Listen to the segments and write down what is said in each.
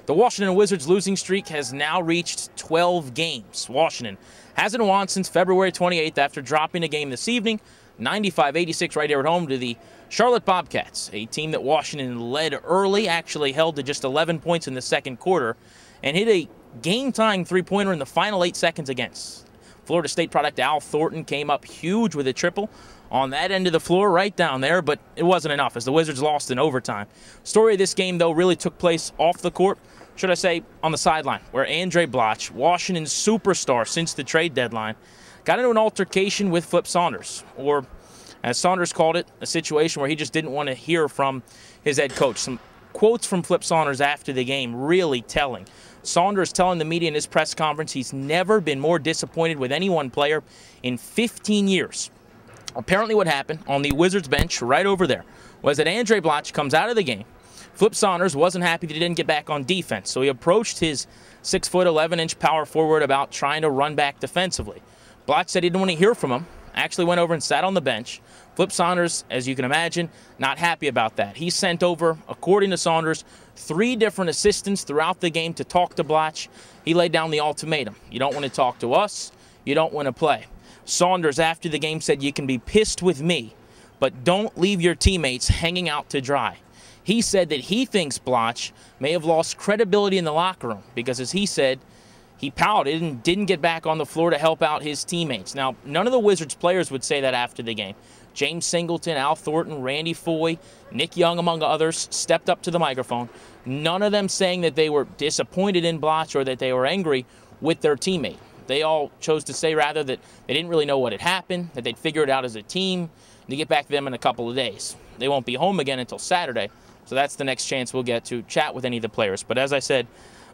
The Washington Wizards losing streak has now reached 12 games. Washington hasn't won since February 28th after dropping a game this evening, 95-86 right here at home to the Charlotte Bobcats, a team that Washington led early, actually held to just 11 points in the second quarter, and hit a game-tying three-pointer in the final 8 seconds against. Florida State product Al Thornton came up huge with a triple on that end of the floor right down there, but it wasn't enough as the Wizards lost in overtime. Story of this game, though, really took place off the court, should I say on the sideline, where Andray Blatche, Washington's superstar since the trade deadline, got into an altercation with Flip Saunders, or as Saunders called it, a situation where he just didn't want to hear from his head coach. Some quotes from Flip Saunders after the game really telling. Saunders telling the media in his press conference he's never been more disappointed with any one player in 15 years. Apparently what happened on the Wizards bench right over there was that Andray Blatche comes out of the game. Flip Saunders wasn't happy that he didn't get back on defense, so he approached his 6', 11-inch power forward about trying to run back defensively. Blatche said he didn't want to hear from him, actually went over and sat on the bench. Flip Saunders, as you can imagine, not happy about that. He sent over, according to Saunders, 3 different assistants throughout the game to talk to Blatche. He laid down the ultimatum. You don't want to talk to us, you don't want to play. Saunders, after the game, said you can be pissed with me, but don't leave your teammates hanging out to dry. He said that he thinks Blatche may have lost credibility in the locker room because, as he said, he pouted and didn't get back on the floor to help out his teammates. Now, none of the Wizards players would say that after the game. James Singleton, Al Thornton, Randy Foye, Nick Young, among others, stepped up to the microphone. None of them saying that they were disappointed in Blatche or that they were angry with their teammate. They all chose to say, rather, that they didn't really know what had happened, that they'd figure it out as a team, and to get back to them in a couple of days. They won't be home again until Saturday, so that's the next chance we'll get to chat with any of the players. But as I said,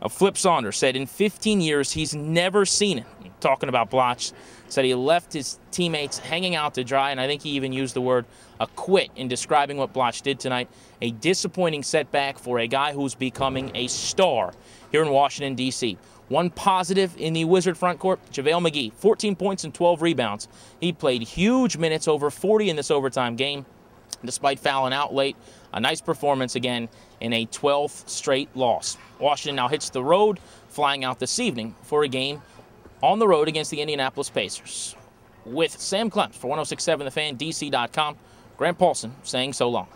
Flip Saunders said in 15 years he's never seen it. Talking about Blatche, said he left his teammates hanging out to dry, and I think he even used the word a quit in describing what Blatche did tonight. A disappointing setback for a guy who's becoming a star here in Washington, D.C. One positive in the Wizard front court, JaVale McGee, 14 points and 12 rebounds. He played huge minutes, over 40 in this overtime game, despite fouling out late. A nice performance again in a 12th straight loss. Washington now hits the road, flying out this evening for a game on the road against the Indianapolis Pacers. With Sam Clemps for 106.7 The Fan, DC.com, Grant Paulsen saying so long.